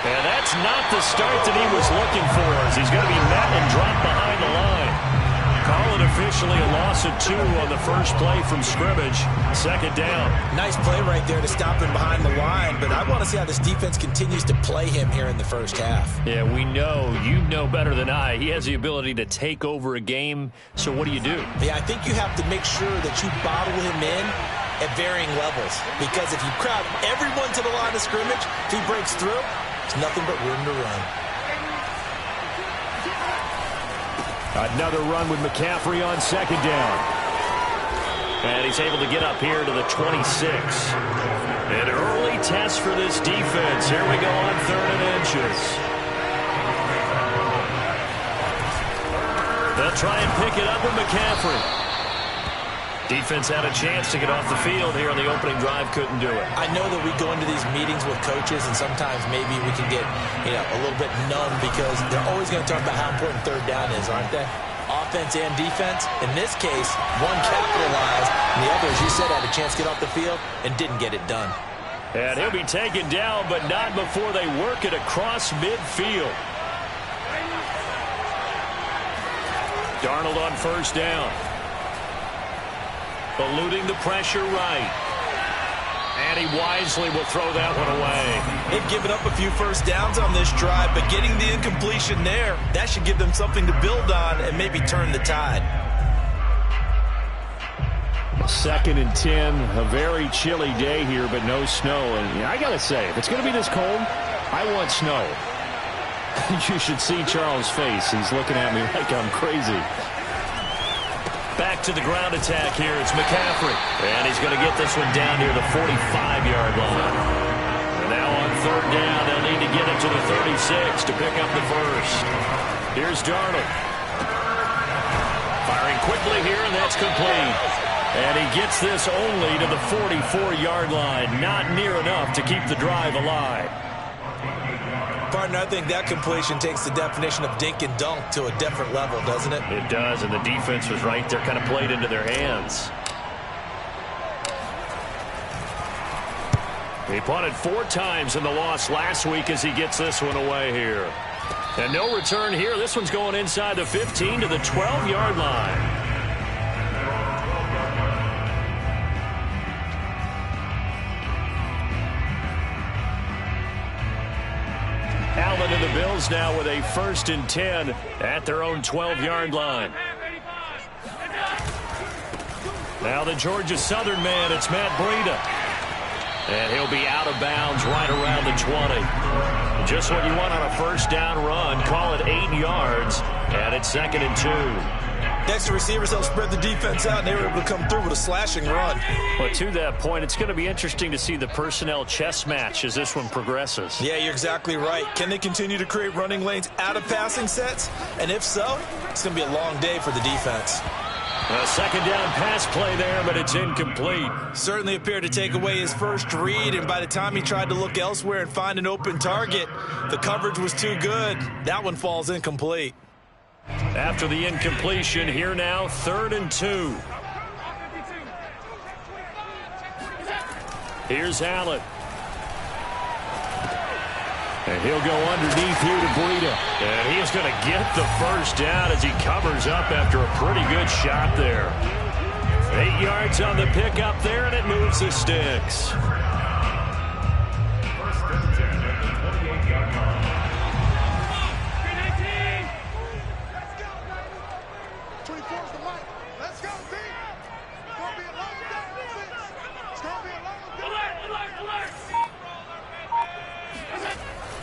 And that's not the start that he was looking for, as he's going to be met and dropped behind the line. Call it officially a loss of 2 on the first play from scrimmage. Second down. Nice play right there to stop him behind the line, but I want to see how this defense continues to play him here in the first half. Yeah, we know. You know better than I. He has the ability to take over a game, so what do you do? Yeah, I think you have to make sure that you bottle him in at varying levels, because if you crowd everyone to the line of scrimmage, if he breaks through, there's nothing but room to run. Another run with McCaffrey on second down. And he's able to get up here to the 26. An early test for this defense. Here we go on 3rd and inches. They'll try and pick it up with McCaffrey. Defense had a chance to get off the field here on the opening drive, couldn't do it. I know that we go into these meetings with coaches, and sometimes maybe we can get, a little bit numb because they're always going to talk about how important 3rd down is, aren't they? Offense and defense. In this case, one capitalized, and the other, as you said, had a chance to get off the field and didn't get it done. And he'll be taken down, but not before they work it across midfield. Darnold on first down. Eluding the pressure right. And he wisely will throw that one away. They've given up a few first downs on this drive, but getting the incompletion there, that should give them something to build on and maybe turn the tide. 2nd and 10, a very chilly day here, but no snow. And I got to say, if it's going to be this cold, I want snow. You should see Charles' face. He's looking at me like I'm crazy. Back to the ground attack here. It's McCaffrey. And he's going to get this one down near the 45-yard line. And now on 3rd down, they'll need to get it to the 36 to pick up the first. Here's Darnold. Firing quickly here, and that's complete. And he gets this only to the 44-yard line. Not near enough to keep the drive alive. Partner, I think that completion takes the definition of dink and dunk to a different level, doesn't it? It does, and the defense was right there, kind of played into their hands. He punted 4 times in the loss last week as he gets this one away here. And no return here. This one's going inside the 15 to the 12-yard line. Allen and the Bills now with a 1st and 10 at their own 12-yard line. Now the Georgia Southern man, it's Matt Breida. And he'll be out of bounds right around the 20. Just what you want on a first down run. Call it 8 yards, and it's 2nd and 2. Next to receivers, they'll spread the defense out, and they were able to come through with a slashing run. But to that point, it's going to be interesting to see the personnel chess match as this one progresses. Yeah, you're exactly right. Can they continue to create running lanes out of passing sets? And if so, it's going to be a long day for the defense. A 2nd down pass play there, but it's incomplete. Certainly appeared to take away his first read, and by the time he tried to look elsewhere and find an open target, the coverage was too good. That one falls incomplete. After the incompletion, here now, 3rd and 2. Here's Allen. And he'll go underneath here to Breida. And he is going to get the first down as he covers up after a pretty good shot there. 8 yards on the pickup there, and it moves the sticks.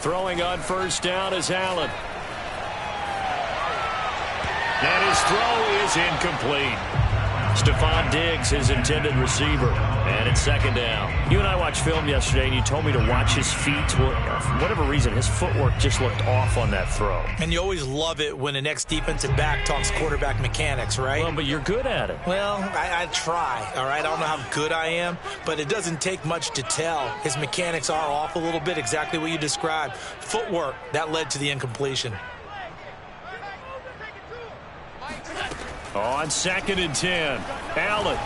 Throwing on first down is Allen. And his throw is incomplete. Stephon Diggs, his intended receiver. And it's 2nd down. You and I watched film yesterday, and you told me to watch his feet. Well, for whatever reason, his footwork just looked off on that throw. And you always love it when an ex-defensive back talks quarterback mechanics, right? Well, but you're good at it. Well, I try, all right? I don't know how good I am, but it doesn't take much to tell. His mechanics are off a little bit, exactly what you described. Footwork, that led to the incompletion. On 2nd and 10, Allen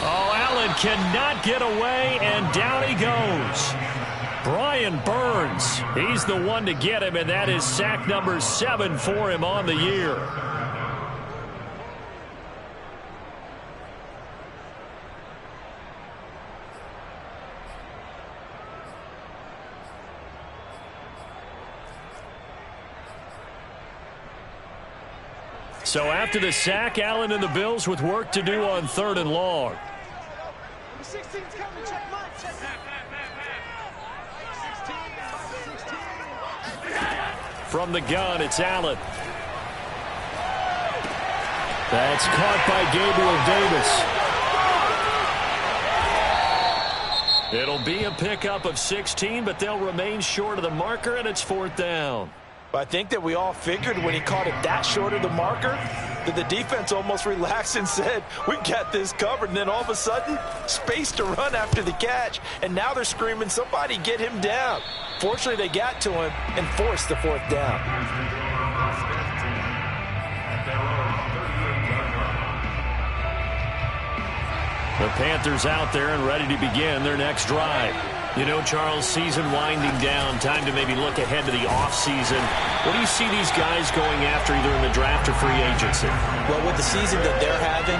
Oh, Allen cannot get away, and down he goes. Brian Burns, he's the one to get him, and that is sack number 7 for him on the year. So after the sack, Allen and the Bills with work to do on 3rd and long. From the gun, it's Allen. That's caught by Gabriel Davis. It'll be a pickup of 16, but they'll remain short of the marker, and it's 4th down. But I think that we all figured when he caught it that short of the marker that the defense almost relaxed and said, we got this covered. And then all of a sudden, space to run after the catch. And now they're screaming, somebody get him down. Fortunately, they got to him and forced the 4th down. The Panthers out there and ready to begin their next drive. You know, Charles, season winding down, time to maybe look ahead to the offseason. What do you see these guys going after either in the draft or free agency? Well, with the season that they're having,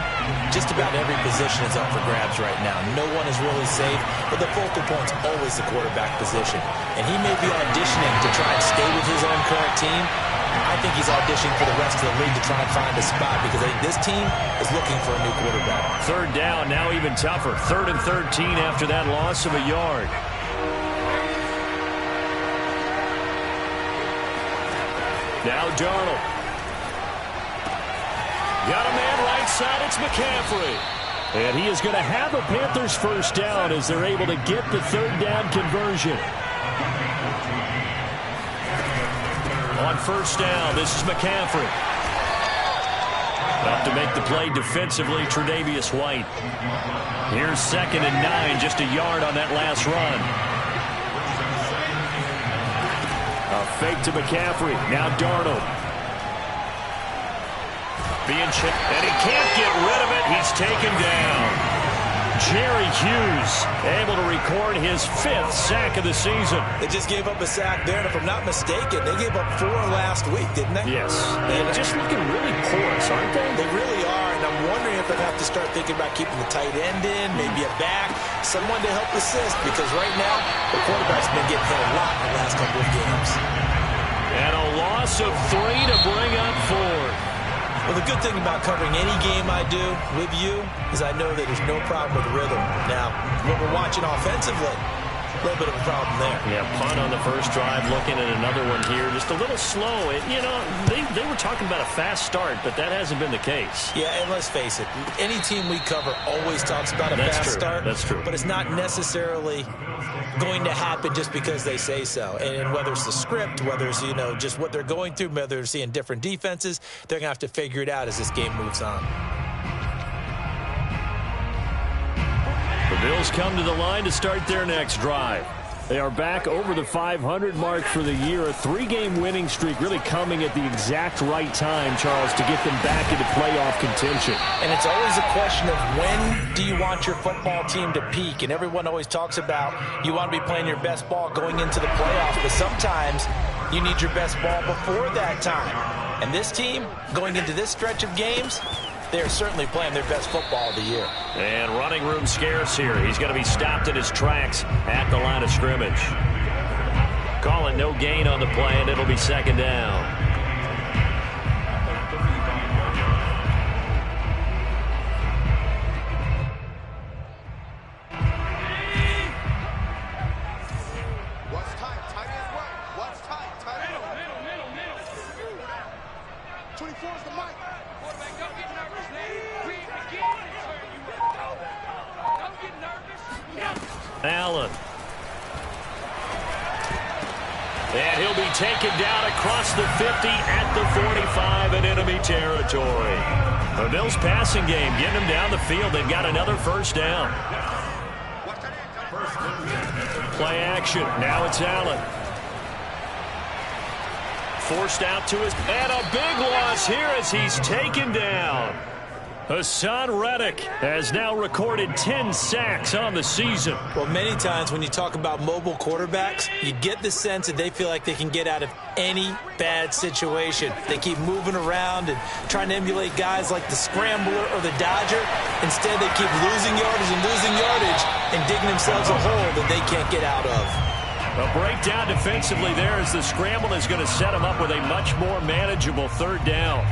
just about every position is up for grabs right now. No one is really safe, but the focal point's always the quarterback position. And he may be auditioning to try and stay with his own current team. I think he's auditioning for the rest of the league to try and find a spot because I think this team is looking for a new quarterback. 3rd down, now even tougher. 3rd and 13 after that loss of a yard. Now Darnold. Got a man right side, it's McCaffrey. And he is going to have a Panthers 1st down as they're able to get the 3rd down conversion. On 1st down, this is McCaffrey. Up to make the play defensively, Tre'Davious White. Here's 2nd and 9, just a yard on that last run. A fake to McCaffrey. Now Darnold. Being chipped, and he can't get rid of it. He's taken down. Jerry Hughes able to record his 5th sack of the season. They just gave up a sack there, and if I'm not mistaken, they gave up 4 last week, didn't they? Yes. And just looking really porous, aren't they? They really are, and I'm wondering if they have to start thinking about keeping the tight end in, maybe a back, someone to help assist, because right now, the quarterback's been getting hit a lot in the last couple of games. And a loss of 3 to bring up 4. Well, the good thing about covering any game I do with you is I know that there's no problem with rhythm. Now, when we're watching offensively, a little bit of a problem there. Yeah, punt on the 1st drive, looking at another one here. Just a little slow. You know, they were talking about a fast start, but that hasn't been the case. Yeah, and let's face it, any team we cover always talks about a fast start. That's true. But it's not necessarily going to happen just because they say so. And whether it's the script, whether it's, you know, just what they're going through, whether they're seeing different defenses, they're going to have to figure it out as this game moves on. The Bills come to the line to start their next drive. They are back over the 500 mark for the year. A 3-game winning streak really coming at the exact right time, Charles, to get them back into playoff contention. And it's always a question of when do you want your football team to peak? And everyone always talks about you want to be playing your best ball going into the playoffs, but sometimes you need your best ball before that time. And this team, going into this stretch of games, they're certainly playing their best football of the year. And running room scarce here. He's going to be stopped in his tracks at the line of scrimmage. Calling no gain on the play, and it'll be 2nd down. Allen. And he'll be taken down across the 50 at the 45 in enemy territory. The Bills passing game getting them down the field. They've got another 1st down. Play action. Now it's Allen. Forced out to his, and a big loss here as he's taken down. Hassan Reddick has now recorded 10 sacks on the season. Well, many times when you talk about mobile quarterbacks, you get the sense that they feel like they can get out of any bad situation. They keep moving around and trying to emulate guys like the Scrambler or the Dodger. Instead, they keep losing yardage and digging themselves a hole that they can't get out of. A breakdown defensively there as the scramble is going to set them up with a much more manageable third down.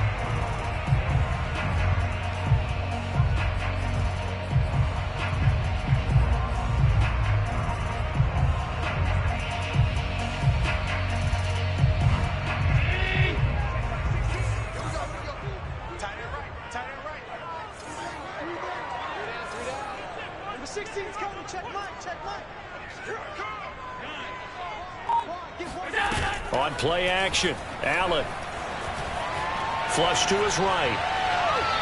On play action, Allen. Flush to his right.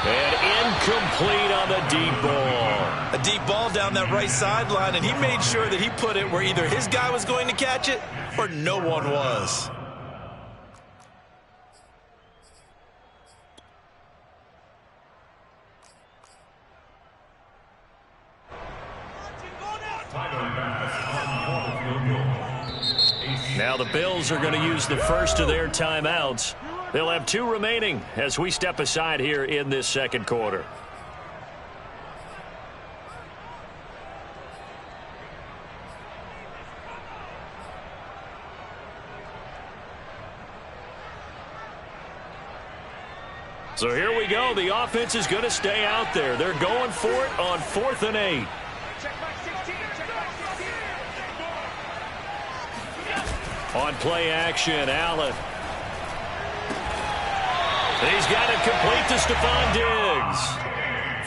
And incomplete on the deep ball. A deep ball down that right sideline, and he made sure that he put it where either his guy was going to catch it or no one was. Now the Bills are going to use the first of their timeouts. They'll have 2 remaining as we step aside here in this second quarter. So here we go. The offense is going to stay out there. They're going for it on 4th and 8. On play action, Allen. He's got it complete to Stephon Diggs.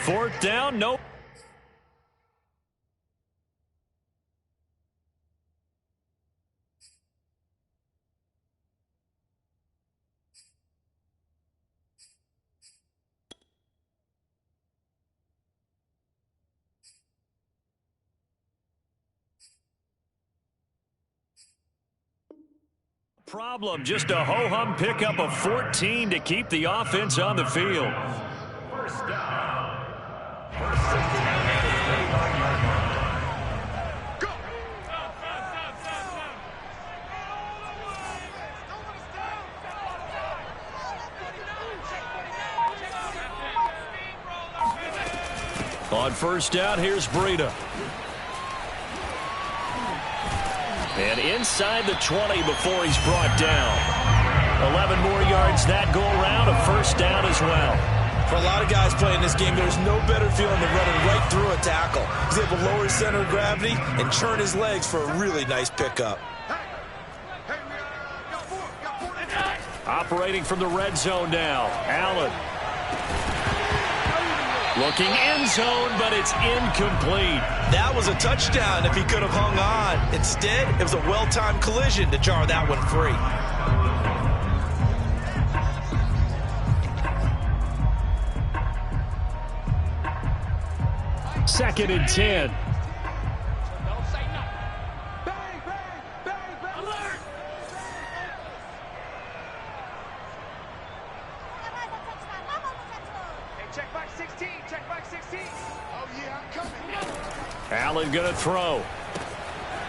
4th down, nope. Problem, just a ho-hum pickup of 14 to keep the offense on the field. First down. Go. On first down, here's Breida. And inside the 20 before he's brought down. 11 more yards that go around, a first down as well. For a lot of guys playing this game, there's no better feeling than running right through a tackle. He's able to lower his center of gravity and churn his legs for a really nice pickup. Operating from the red zone now, Allen. Looking end zone, but it's incomplete. That was a touchdown if he could have hung on. Instead, it was a well-timed collision to jar that one free. Second and 10. Allen going to throw.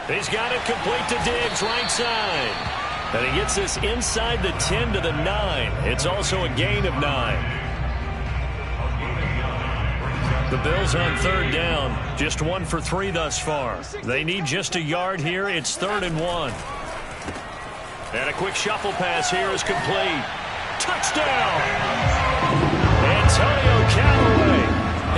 He's got it complete to Diggs, right side. And he gets this inside the 10 to the 9. It's also a gain of 9. The Bills on third down, just 1 for 3 thus far. They need just a yard here. It's 3rd and 1. And a quick shuffle pass here is complete. Touchdown! Antonio Callaway,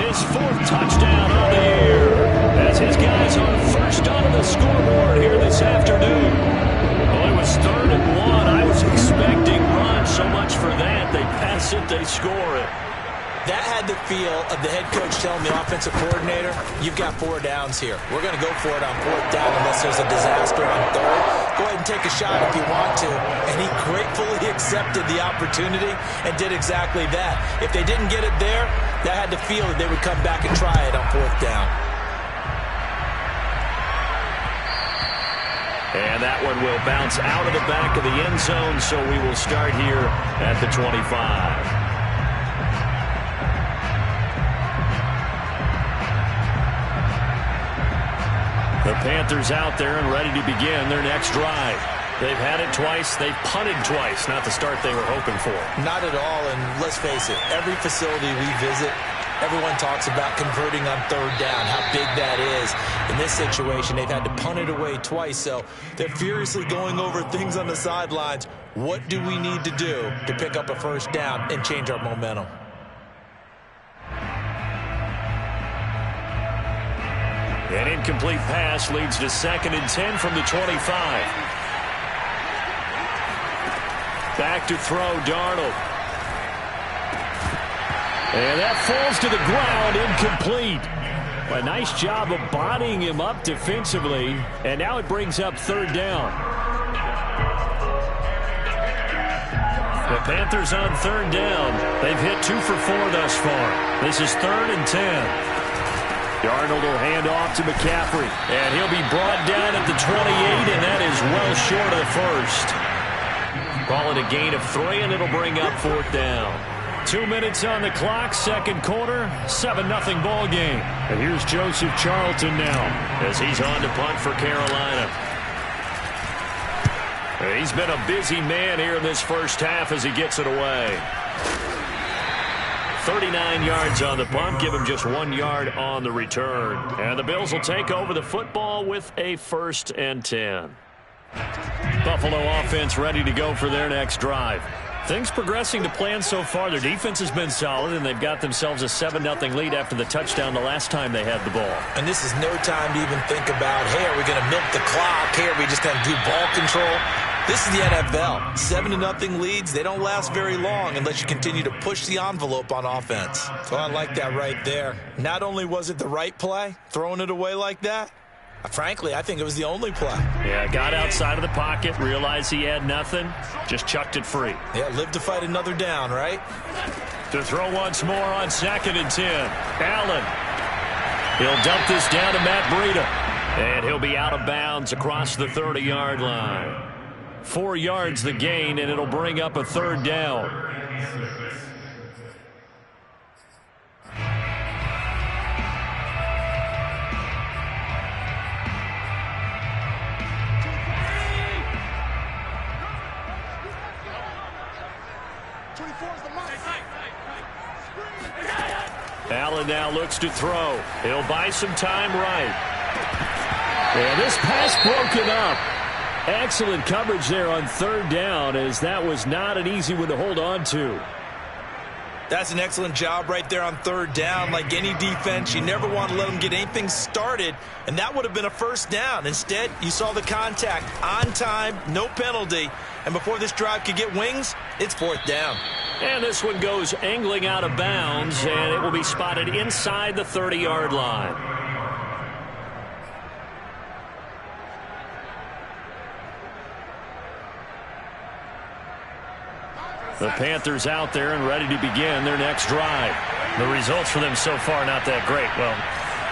his 4th touchdown on the year. As his guys are first onto the scoreboard here this afternoon. Well, it was 3rd and 1. I was expecting run. So much for that. They pass it, they score it. That had the feel of the head coach telling the offensive coordinator, you've got 4 downs here. We're going to go for it on 4th down unless there's a disaster on 3rd. Go ahead and take a shot if you want to. And he gratefully accepted the opportunity and did exactly that. If they didn't get it there, that had the feel that they would come back and try it on 4th down. And that one will bounce out of the back of the end zone, so we will start here at the 25. The Panthers out there and ready to begin their next drive. They've had it twice. They've punted twice. Not the start they were hoping for. Not at all, and let's face it, every facility we visit, everyone talks about converting on third down, how big that is. In this situation, they've had to punt it away twice, so they're furiously going over things on the sidelines. What do we need to do to pick up a first down and change our momentum? An incomplete pass leads to 2nd and 10 from the 25. Back to throw, Darnold. And that falls to the ground, incomplete. A nice job of bodying him up defensively, and now it brings up 3rd down. The Panthers on 3rd down. They've hit 2 for 4 thus far. This is 3rd and 10. Darnold will hand off to McCaffrey, and he'll be brought down at the 28, and that is well short of the first. Call it a gain of 3, and it'll bring up 4th down. 2 minutes on the clock, 2nd quarter, 7-0 ball game. And here's Joseph Charlton now as he's on to punt for Carolina. He's been a busy man here in this first half as he gets it away. 39 yards on the punt, give him just 1 yard on the return. And the Bills will take over the football with a 1st and 10. Buffalo offense ready to go for their next drive. Things progressing to plan so far. Their defense has been solid, and they've got themselves a 7-0 lead after the touchdown the last time they had the ball. And this is no time to even think about, hey, are we going to milk the clock? Hey, are we just going to do ball control? This is the NFL. 7-0 leads, they don't last very long unless you continue to push the envelope on offense. So I like that right there. Not only was it the right play, throwing it away like that, frankly, I think it was the only play. Yeah, got outside of the pocket, realized he had nothing, just chucked it free. Yeah, live to fight another down, right? To throw once more on 2nd and 10. Allen. He'll dump this down to Matt Breida. And he'll be out of bounds across the 30-yard line. 4 yards the gain, and it'll bring up a 3rd down. Allen now looks to throw. He'll buy some time right. And this pass broken up. Excellent coverage there on 3rd down, as that was not an easy one to hold on to. That's an excellent job right there on 3rd down. Like any defense, you never want to let them get anything started, and that would have been a 1st down. Instead, you saw the contact on time, no penalty, and before this drive could get wings, it's 4th down. And this one goes angling out of bounds, and it will be spotted inside the 30-yard line. The Panthers out there and ready to begin their next drive. The results for them so far not that great. Well,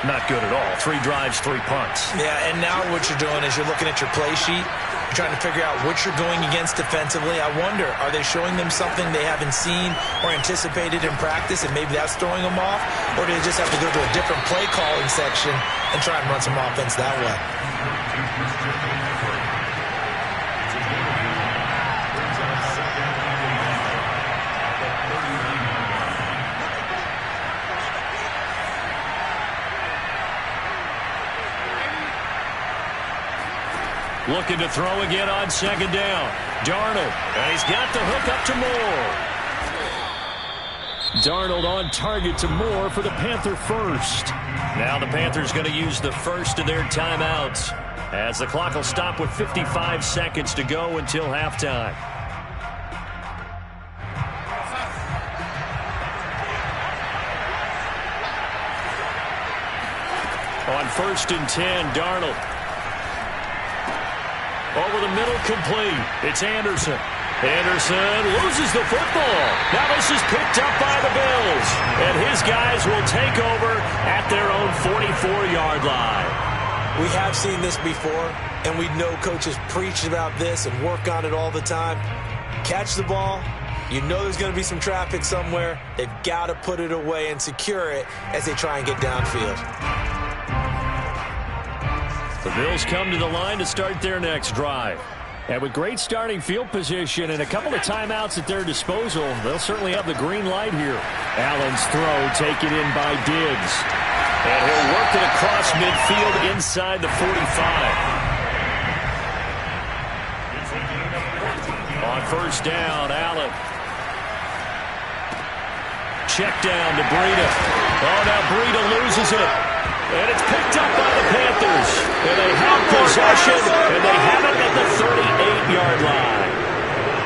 not good at all. 3 drives, 3 punts. Yeah, and now what you're doing is you're looking at your play sheet. You're trying to figure out what you're going against defensively. I wonder, are they showing them something they haven't seen or anticipated in practice, and maybe that's throwing them off? Or do they just have to go to a different play calling section and try and run some offense that way? Looking to throw again on 2nd down. Darnold, and he's got the hook up to Moore. Darnold on target to Moore for the Panther first. Now the Panthers going to use the first of their timeouts, as the clock will stop with 55 seconds to go until halftime. On 1st and 10, Darnold. Over the middle, complete. It's Anderson. Anderson loses the football. Now this is picked up by the Bills. And his guys will take over at their own 44-yard line. We have seen this before, and we know coaches preach about this and work on it all the time. Catch the ball. You know there's going to be some traffic somewhere. They've got to put it away and secure it as they try and get downfield. The Bills come to the line to start their next drive. And with great starting field position and a couple of timeouts at their disposal, they'll certainly have the green light here. Allen's throw taken in by Diggs. And he'll work it across midfield inside the 45. On first down, Allen. Check down to Breida. Oh, now Breida loses it. And it's picked up by the Panthers. And they have possession, and they have it at the 38-yard line.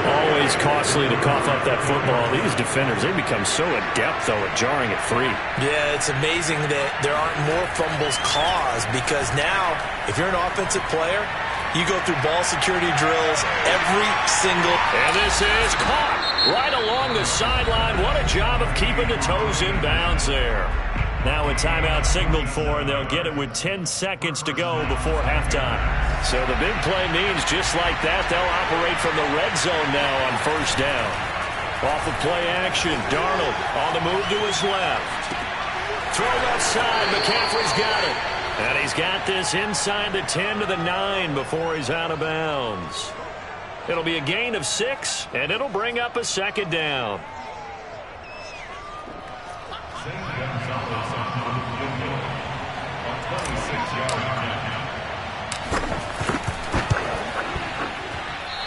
Always costly to cough up that football. These defenders, they become so adept, though, at jarring it free. Yeah, it's amazing that there aren't more fumbles caused because now, if you're an offensive player, you go through ball security drills every single. And this is caught right along the sideline. What a job of keeping the toes in bounds there. Now a timeout signaled for, and they'll get it with 10 seconds to go before halftime. So the big play means just like that, they'll operate from the red zone now on first down. Off of play action, Darnold on the move to his left. Throw left side, McCaffrey's got it. And he's got this inside the 10 to the 9 before he's out of bounds. It'll be a gain of 6, and it'll bring up a second down.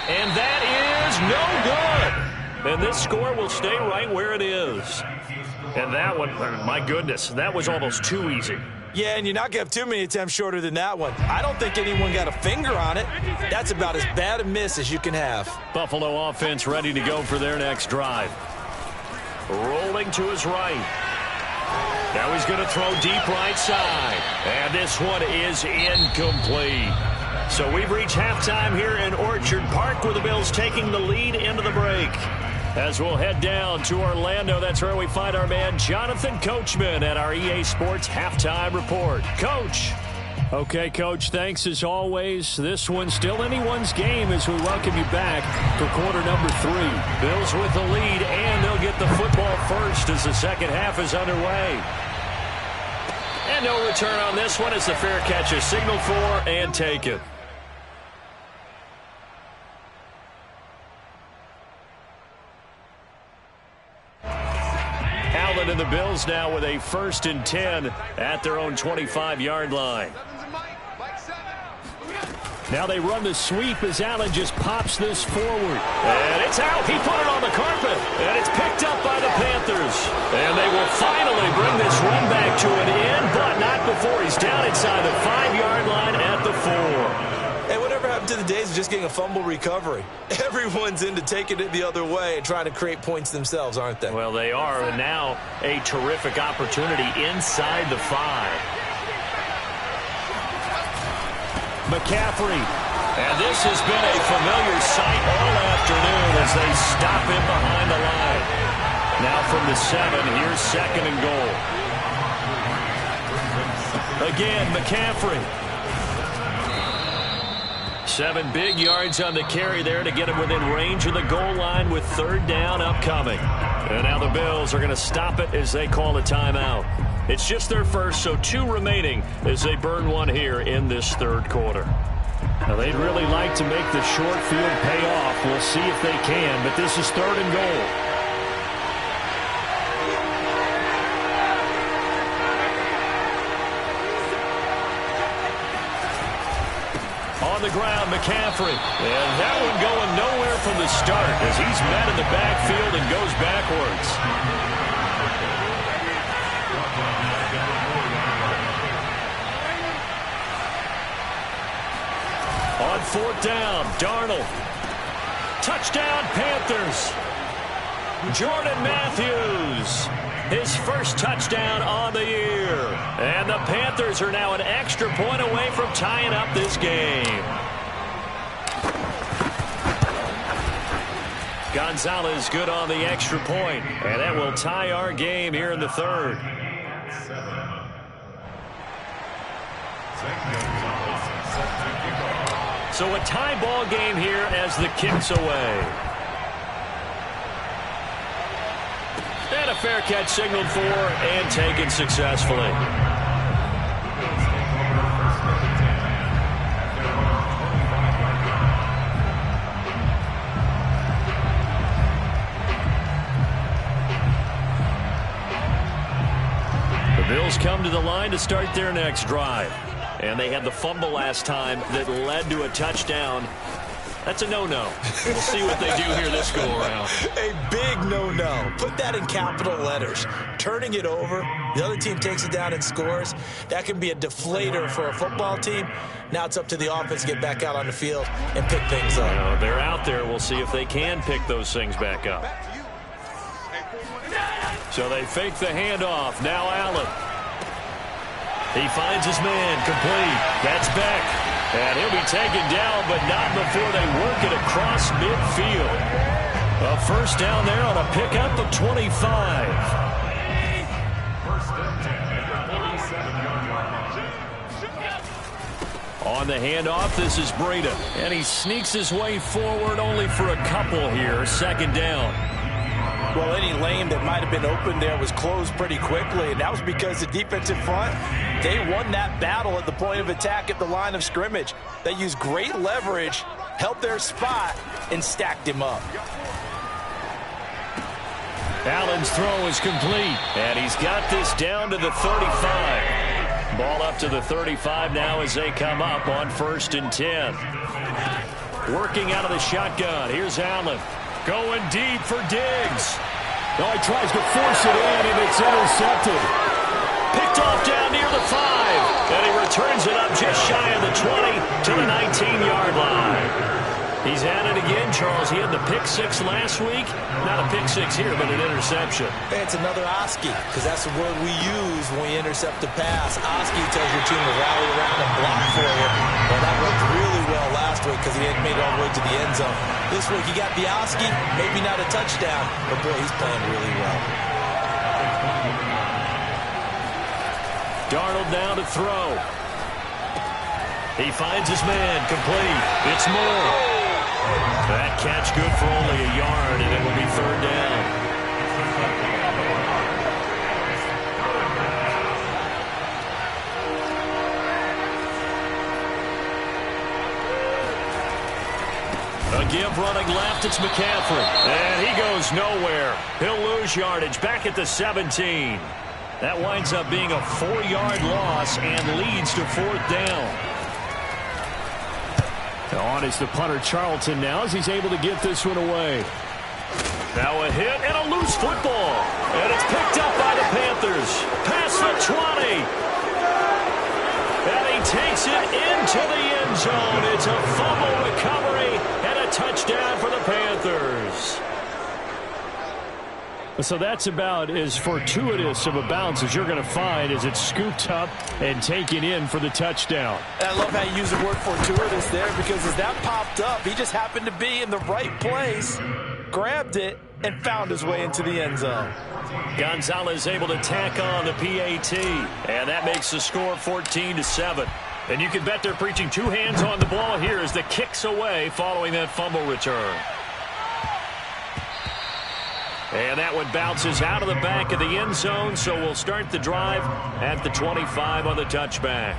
And that is no good. And this score will stay right where it is. And that one, my goodness, that was almost too easy. Yeah, and you're not going to have too many attempts shorter than that one. I don't think anyone got a finger on it. That's about as bad a miss as you can have. Buffalo offense ready to go for their next drive. Rolling to his right. Now he's going to throw deep right side. And this one is incomplete. So we've reached halftime here in Orchard Park with the Bills taking the lead into the break. As we'll head down to Orlando, that's where we find our man Jonathan Coachman at our EA Sports Halftime Report. Coach. Okay, Coach, thanks as always. This one's still anyone's game as we welcome you back for quarter number 3. Bills with the lead, and they'll get the football first as the second half is underway. And no return on this one as the fair catch is signaled for and taken. Allen and the Bills now with a 1st and 10 at their own 25-yard line. Now they run the sweep as Allen just pops this forward. And it's out. He put it on the carpet. And it's picked up by the Panthers. And they will finally bring this run back to an end, but not before he's down inside the 5-yard line at the 4. Hey, whatever happened to the days of just getting a fumble recovery? Everyone's into taking it the other way and trying to create points themselves, aren't they? Well, they are, and now a terrific opportunity inside the 5. McCaffrey, and this has been a familiar sight all afternoon as they stop him behind the line. Now from the 7, here's 2nd and goal. Again, McCaffrey. 7 big yards on the carry there to get him within range of the goal line with 3rd down upcoming. And now the Bills are going to stop it as they call a timeout. It's just their first, so 2 remaining as they burn one here in this 3rd quarter. Now they'd really like to make the short field pay off. We'll see if they can, but this is 3rd and goal. On the ground, McCaffrey. And that one going nowhere from the start as he's met in the backfield and goes backwards. On 4th down, Darnold. Touchdown, Panthers. Jordan Matthews. His first touchdown on the year. And the Panthers are now an extra point away from tying up this game. Gonzalez good on the extra point. And that will tie our game here in the 3rd. So a tie ball game here as the kick's away. And a fair catch signaled for and taken successfully. to the line to start their next drive. And they had the fumble last time that led to a touchdown. That's a no-no. We'll see what they do here this go-around. A big no-no. Put that in capital letters. Turning it over, the other team takes it down and scores. That can be a deflator for a football team. Now it's up to the offense to get back out on the field and pick things up. They're out there. We'll see if they can pick those things back up. So they fake the handoff. Now Allen. He finds his man, complete. That's Beck. And he'll be taken down, but not before they work it across midfield. A first down there on a pickup of 25. On the handoff, this is Breda. And he sneaks his way forward only for a couple here. Second down. Well, any lane that might have been open there was closed pretty quickly, and that was because the defensive front, they won that battle at the point of attack at the line of scrimmage. They used great leverage, held their spot, and stacked him up. Allen's throw is complete, and he's got this down to the 35. Ball up to the 35 now as they come up on 1st and 10. Working out of the shotgun, here's Allen. Going deep for Diggs. No, he tries to force it in, and it's intercepted. Picked off down near the 5. And he returns it up just shy of the 20 to the 19-yard line. He's at it again, Charles. He had the pick 6 last week. Not a pick 6 here, but an interception. Hey, it's another Oski, because that's the word we use when we intercept a pass. Oski tells your team to rally around and block for you. Well, that worked really well last week because he had made it all the way to the end zone. This week, he got the Oski, maybe not a touchdown, but boy, he's playing really well. Darnold now to throw. He finds his man, complete. It's Moore. That catch good for only a yard, and it will be 3rd down. A give running left, it's McCaffrey. And he goes nowhere. He'll lose yardage back at the 17. That winds up being a 4-yard loss and leads to 4th down. On is the punter Charlton now as he's able to get this one away. Now a hit and a loose football. And it's picked up by the Panthers. Past the 20. And he takes it into the end zone. It's a fumble recovery and a touchdown for the Panthers. So that's about as fortuitous of a bounce as you're going to find as it's scooped up and taken in for the touchdown. And I love how you use the word fortuitous there, because as that popped up, he just happened to be in the right place, grabbed it, and found his way into the end zone. Gonzalez able to tack on the PAT, and that makes the score 14-7. And you can bet they're preaching 2 hands on the ball here as the kick's away following that fumble return. And that one bounces out of the back of the end zone, so we'll start the drive at the 25 on the touchback.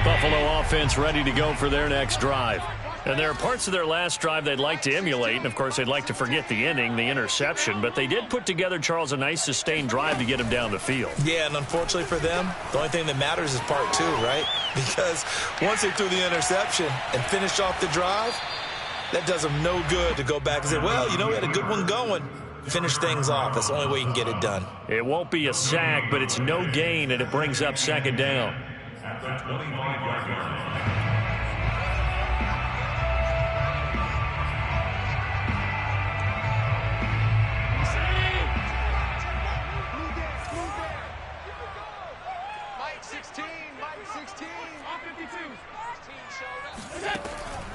Buffalo offense ready to go for their next drive. And there are parts of their last drive they'd like to emulate, and of course they'd like to forget the ending, the interception, but they did put together, Charles, a nice sustained drive to get him down the field. Yeah, and unfortunately for them, the only thing that matters is part 2, right? Because once they threw the interception and finished off the drive, that does them no good to go back and say, well, you know, we had a good one going. Finish things off. That's the only way you can get it done. It won't be a sack, but it's no gain, and it brings up 2nd down. At the 25-yard line.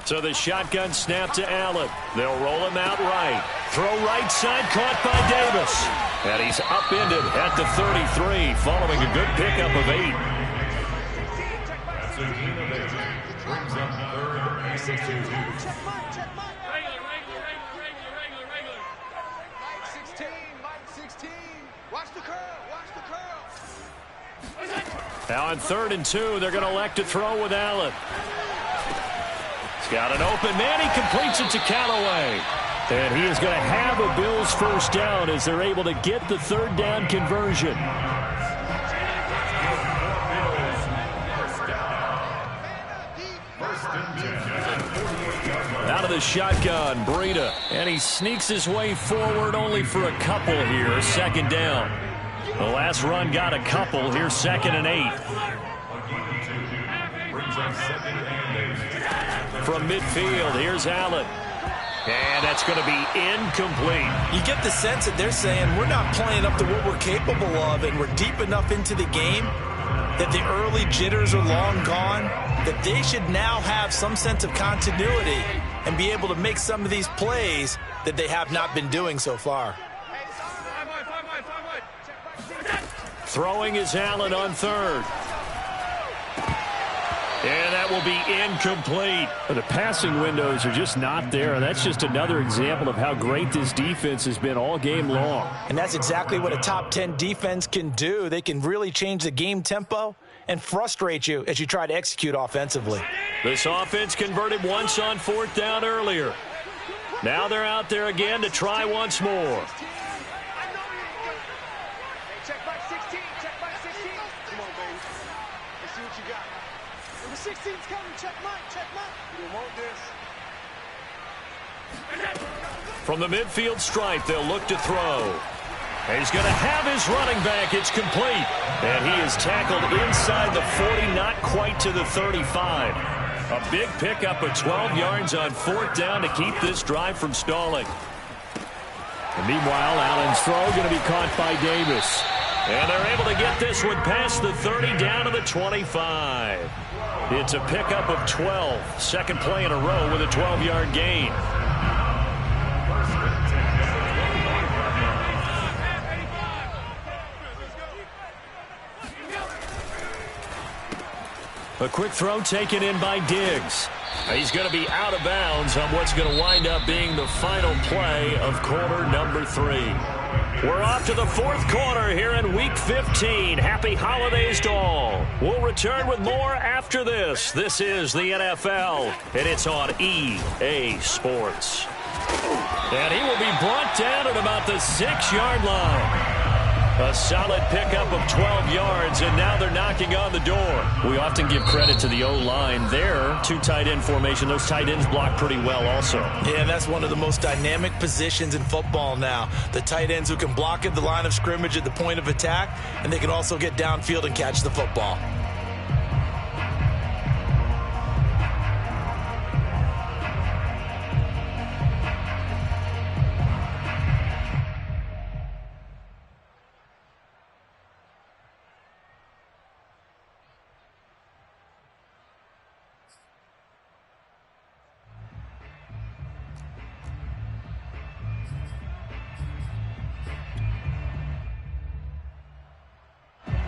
So the shotgun snap to Allen. They'll roll him out right. Throw right side, caught by Davis. And he's upended at the 33, following a good pickup of 8. That's a gain of 8. Brings up 3rd and 16. Mike 16. Watch the curl. Now on 3rd and 2, they're going to elect to throw with Allen. Got an open man. He completes it to Callaway. And he is going to have a Bills first down as they're able to get the third down conversion. Out of the shotgun, Breida. And he sneaks his way forward only for a couple here. Second down. The last run got a couple. Here's 2nd and 8. From midfield, here's Allen. And that's going to be incomplete. You get the sense that they're saying we're not playing up to what we're capable of, and we're deep enough into the game that the early jitters are long gone, that they should now have some sense of continuity and be able to make some of these plays that they have not been doing so far. Throwing is Allen on third. And that will be incomplete. The passing windows are just not there. That's just another example of how great this defense has been all game long. And that's exactly what a top 10 defense can do. They can really change the game tempo and frustrate you as you try to execute offensively. This offense converted once on 4th down earlier. Now they're out there again to try once more. Check back 16. Check back 16. Come on, baby. Let's see what you got. Number 16's coming. Check Mike. Check Mike. You don't want this. From the midfield stripe, they'll look to throw. And he's going to have his running back. It's complete. And he is tackled inside the 40, not quite to the 35. A big pickup of 12 yards on 4th down to keep this drive from stalling. And meanwhile, Allen's throw going to be caught by Davis. And they're able to get this one past the 30 down to the 25. It's a pickup of 12. Second play in a row with a 12-yard gain. A quick throw taken in by Diggs. He's going to be out of bounds on what's going to wind up being the final play of quarter number 3. We're off to the 4th quarter here in Week 15. Happy holidays to all. We'll return with more after this. This is the NFL, and it's on EA Sports. And he will be brought down at about the 6-yard line. A solid pickup of 12 yards, and now they're knocking on the door. We often give credit to the O-line there. 2 tight end formation. Those tight ends block pretty well also. Yeah, that's one of the most dynamic positions in football now. The tight ends who can block at the line of scrimmage at the point of attack, and they can also get downfield and catch the football.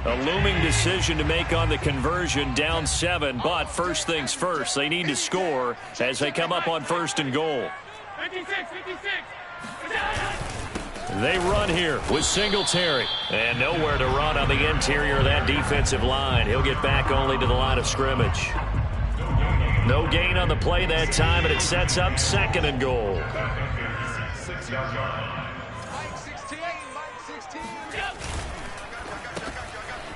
A looming decision to make on the conversion, down 7, but first things first, they need to score as they come up on 1st and goal. 56. They run here with Singletary, and nowhere to run on the interior of that defensive line. He'll get back only to the line of scrimmage. No gain on the play that time, and it sets up 2nd and goal.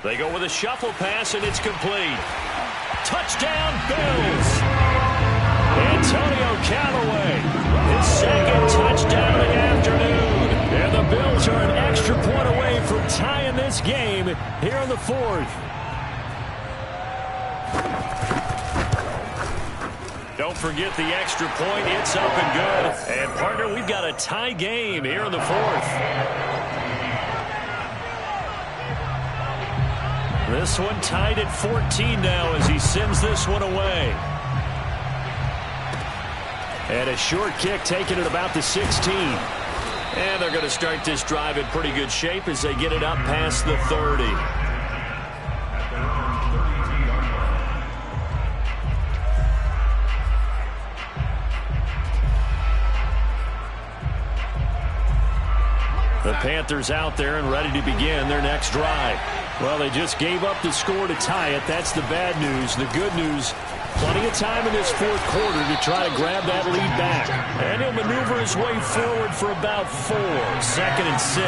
They go with a shuffle pass, and it's complete. Touchdown, Bills! Antonio Callaway, his 2nd touchdown of the afternoon. And the Bills are an extra point away from tying this game here in the 4th. Don't forget the extra point. It's up and good. And, partner, we've got a tie game here in the 4th. This one tied at 14 now as he sends this one away. And a short kick taken at about the 16. And they're going to start this drive in pretty good shape as they get it up past the 30. The Panthers out there and ready to begin their next drive. Well, they just gave up the score to tie it. That's the bad news. The good news, Plenty of time in this fourth quarter to try to grab that lead back. And he'll maneuver his way forward for about 4. 2nd and 6.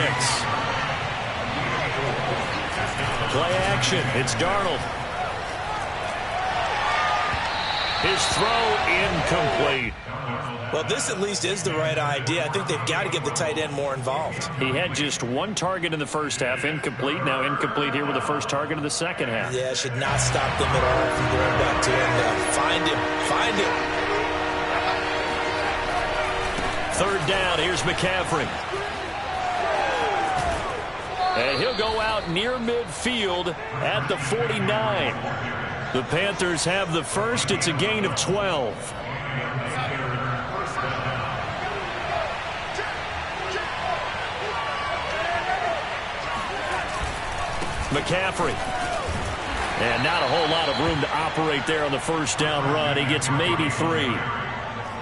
Play action. It's Darnold. His throw incomplete. Well, this at least is the right idea. I think they've got to get the tight end more involved. He had just 1 target in the first half, incomplete. Now incomplete here with the first target of the second half. Yeah, should not stop them at all from going back to him. Find him. Find him. 3rd down. Here's McCaffrey. And he'll go out near midfield at the 49. The Panthers have the first. It's a gain of 12. McCaffrey. And not a whole lot of room to operate there on the first down run. He gets maybe 3.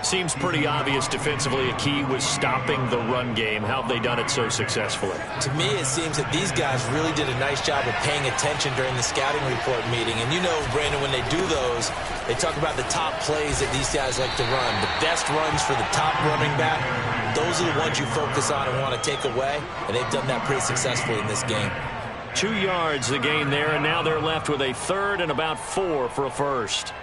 Seems pretty obvious defensively a key was stopping the run game. How have they done it so successfully? To me, it seems that these guys really did a nice job of paying attention during the scouting report meeting. And you know, Brandon, when they do those, they talk about the top plays that these guys like to run. The best runs for the top running back, those are the ones you focus on and want to take away. And they've done that pretty successfully in this game. 2 yards the gain there, and now they're left with a 3rd and about 4 for a first.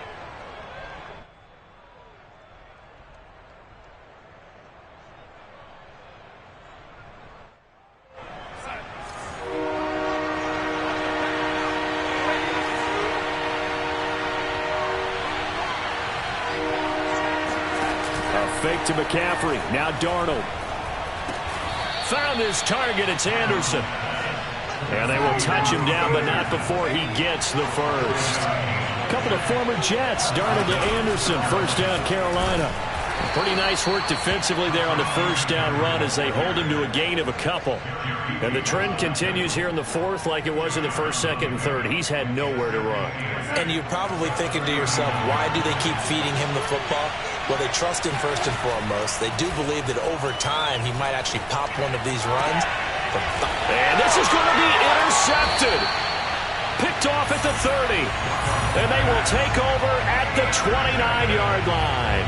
Fake to McCaffrey. Now Darnold. Found his target. It's Anderson. And they will touch him down, but not before he gets the first. A couple of former Jets. Darnold to Anderson. First down, Carolina. Pretty nice work defensively there on the first down run as they hold him to a gain of a couple. And the trend continues here in the fourth like it was in the first, second, and third. He's had nowhere to run. And you're probably thinking to yourself, why do they keep feeding him the football? Well, they trust him first and foremost. They do believe that over time he might actually pop one of these runs. And this is going to be intercepted. Picked off at the 30. And they will take over at the 29-yard line.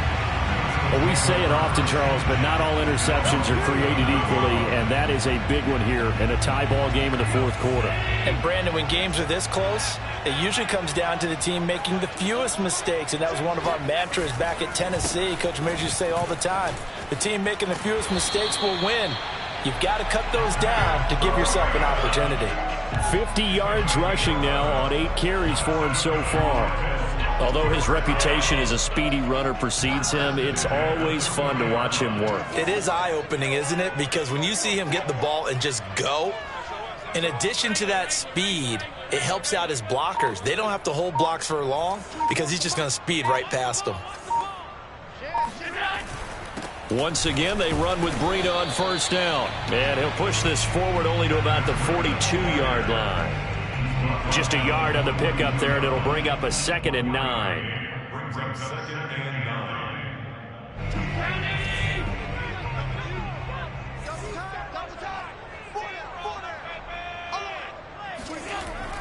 Well, we say it often, Charles, but not all interceptions are created equally, and that is a big one here in a tie ball game in the fourth quarter. And, Brandon, when games are this close, it usually comes down to the team making the fewest mistakes, and that was one of our mantras back at Tennessee. Coach Mears used to say all the time, the team making the fewest mistakes will win. You've got to cut those down to give yourself an opportunity. 50 yards rushing now on 8 carries for him so far. Although his reputation as a speedy runner precedes him, it's always fun to watch him work. It is eye-opening, isn't it? Because when you see him get the ball and just go, in addition to that speed, it helps out his blockers. They don't have to hold blocks for long because he's just going to speed right past them. Once again, they run with Breida on first down. And he'll push this forward only to about the 42-yard line. Just a yard on the pickup there, and it'll bring up a 2nd and 9.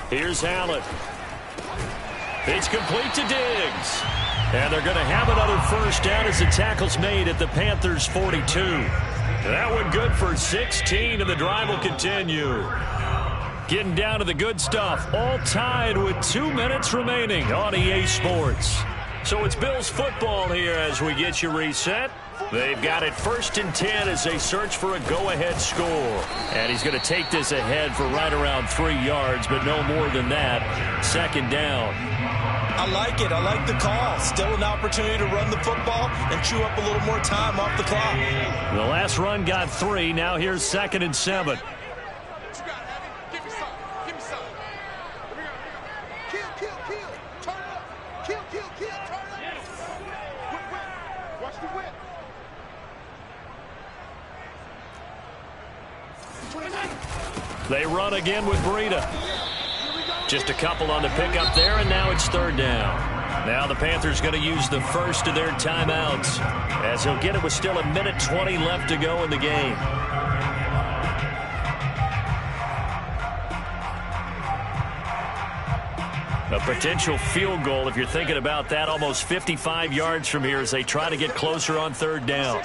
Here's Allen. It's complete to Diggs. And they're going to have another first down as the tackle's made at the Panthers' 42. That one good for 16, and the drive will continue. Getting down to the good stuff, all tied with 2 minutes remaining on EA Sports. So it's Bills football here as we get you reset. They've got it 1st and 10 as they search for a go-ahead score. And he's going to take this ahead for right around 3 yards, but no more than that. 2nd down. I like it. I like the call. Still an opportunity to run the football and chew up a little more time off the clock. The last run got 3. Now here's 2nd and 7. They run again with Breida. Just a couple on the pickup there, and now it's 3rd down. Now the Panthers going to use the first of their timeouts as he'll get it with still 1:20 left to go in the game. A potential field goal, if you're thinking about that, almost 55 yards from here as they try to get closer on third down.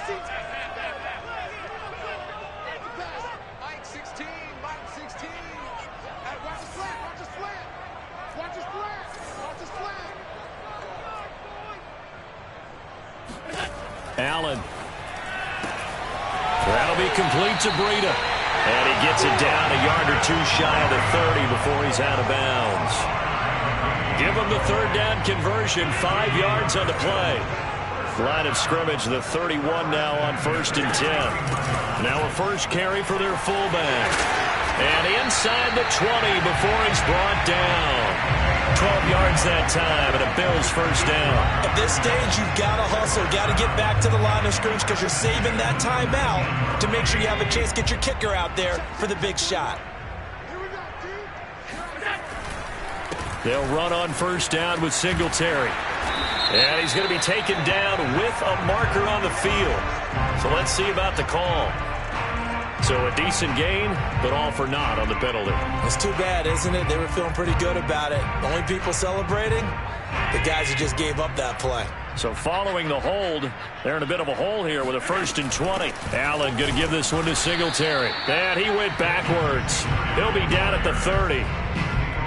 Allen. That'll be complete to Breida. And he gets it down a yard or two shy of the 30 before he's out of bounds. Give him the third down conversion, 5 yards on the play. Line of scrimmage, the 31 now on 1st and 10. Now a first carry for their fullback. And inside the 20 before he's brought down. 12 yards that time, and a Bills first down. At this stage, you've got to hustle, got to get back to the line of scrimmage because you're saving that timeout to make sure you have a chance to get your kicker out there for the big shot. They'll run on first down with Singletary. And he's going to be taken down with a marker on the field. So let's see about the call. So a decent gain, but all for naught on the penalty. It's too bad, isn't it? They were feeling pretty good about it. The only people celebrating, the guys who just gave up that play. So following the hold, they're in a bit of a hole here with a 1st and 20. Allen going to give this one to Singletary. And he went backwards. He'll be down at the 30.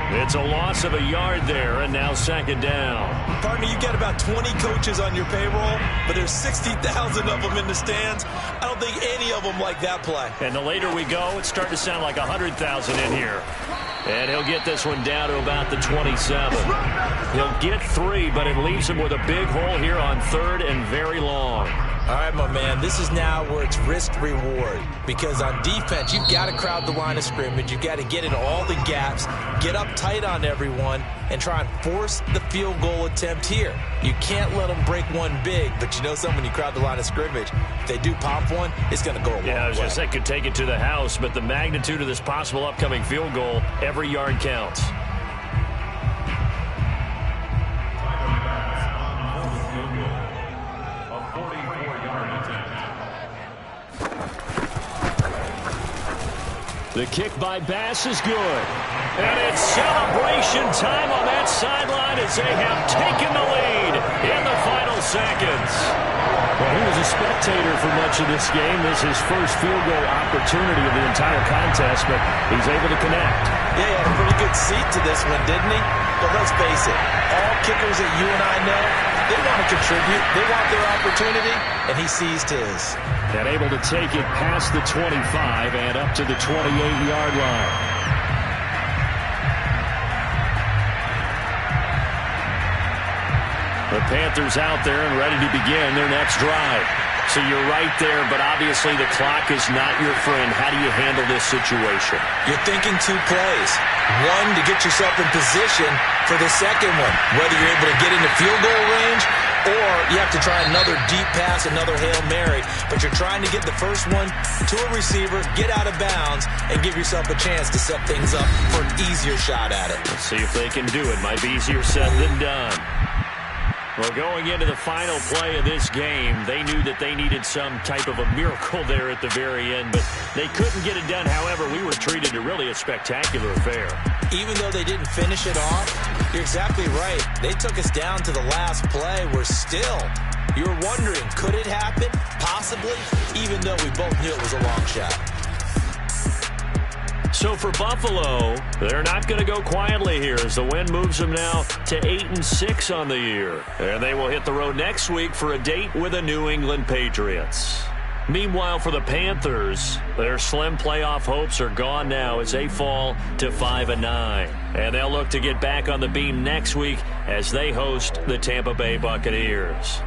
It's a loss of a yard there, and now 2nd down. Partner, you got about 20 coaches on your payroll, but there's 60,000 of them in the stands. I don't think any of them like that play. And the later we go, it's starting to sound like 100,000 in here. And he'll get this one down to about the 27. He'll get 3, but it leaves him with a big hole here on 3rd and very long. All right, my man, this is now where it's risk-reward. Because on defense, you've got to crowd the line of scrimmage. You've got to get in all the gaps, get up tight on everyone, and try and force the field goal attempt here. You can't let them break one big, but you know something, when you crowd the line of scrimmage, if they do pop one, it's going to go a long way. Yeah, I was going to say, could take it to the house, but the magnitude of this possible upcoming field goal, every yard counts. The kick by Bass is good. And it's celebration time on that sideline as they have taken the lead in the final seconds. Well, he was a spectator for much of this game. This is his first field goal opportunity of the entire contest, but he's able to connect. Yeah, he had a pretty good seat to this one, didn't he? But let's face it, all kickers that you and I know, they want to contribute. They want their opportunity, and he seized his. And able to take it past the 25 and up to the 28-yard line. The Panthers out there and ready to begin their next drive. So you're right there, but obviously the clock is not your friend. How do you handle this situation? You're thinking 2 plays. One, to get yourself in position for the second one, whether you're able to get into field goal range or you have to try another deep pass, another Hail Mary. But you're trying to get the first one to a receiver, get out of bounds, and give yourself a chance to set things up for an easier shot at it. Let's see if they can do it. Might be easier said than done. Well, going into the final play of this game, they knew that they needed some type of a miracle there at the very end, but they couldn't get it done. However, we were treated to really a spectacular affair. Even though they didn't finish it off, you're exactly right. They took us down to the last play. We're still, you were wondering, could it happen? Possibly, even though we both knew it was a long shot. So for Buffalo, they're not going to go quietly here as the win moves them now to 8-6 on the year. And they will hit the road next week for a date with the New England Patriots. Meanwhile, for the Panthers, their slim playoff hopes are gone now as they fall to 5-9. And they'll look to get back on the beam next week as they host the Tampa Bay Buccaneers.